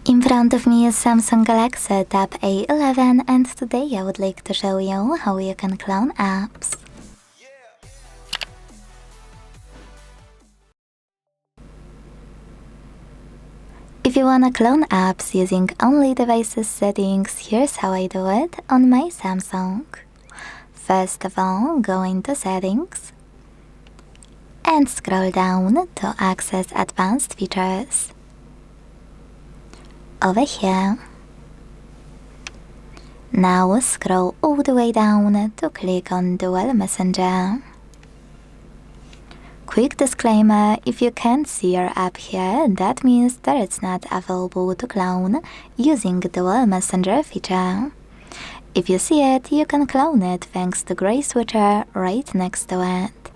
In front of me is Samsung Galaxy Tab A11 and today I would like to show you how you can clone apps. If you wanna clone apps using only devices settings, here's how I do it on my Samsung. First of all, go into settings and scroll down to access advanced features. Over here. Now scroll all the way down to click on Dual Messenger. Quick disclaimer, if you can't see your app here, that means that it's not available to clone using Dual Messenger feature. If you see it, you can clone it thanks to gray switcher right next to it.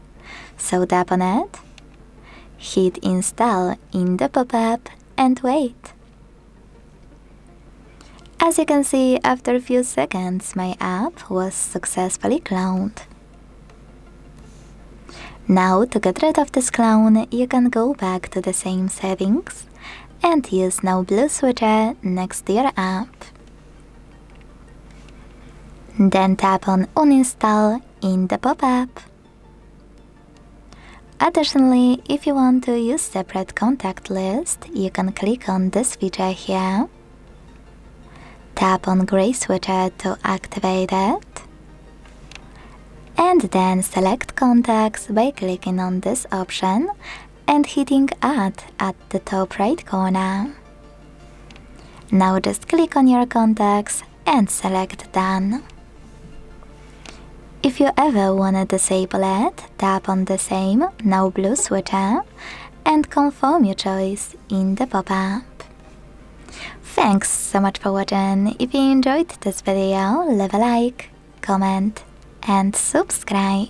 So tap on it, hit install in the pop-up and wait. As you can see, after a few seconds, my app was successfully cloned. Now, to get rid of this clone, you can go back to the same settings and use now blue switcher next to your app. Then tap on uninstall in the pop-up. Additionally, if you want to use separate contact list, you can click on this feature here. Tap on gray switcher to activate it. And then select contacts by clicking on this option and hitting add at the top right corner. Now just click on your contacts and select done. If you ever wanna disable it, tap on the same now blue switcher and confirm your choice in the pop-up. Thanks so much for watching. If you enjoyed this video, leave a like, comment and subscribe.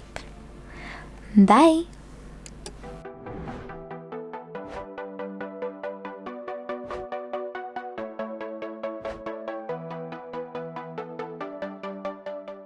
Bye!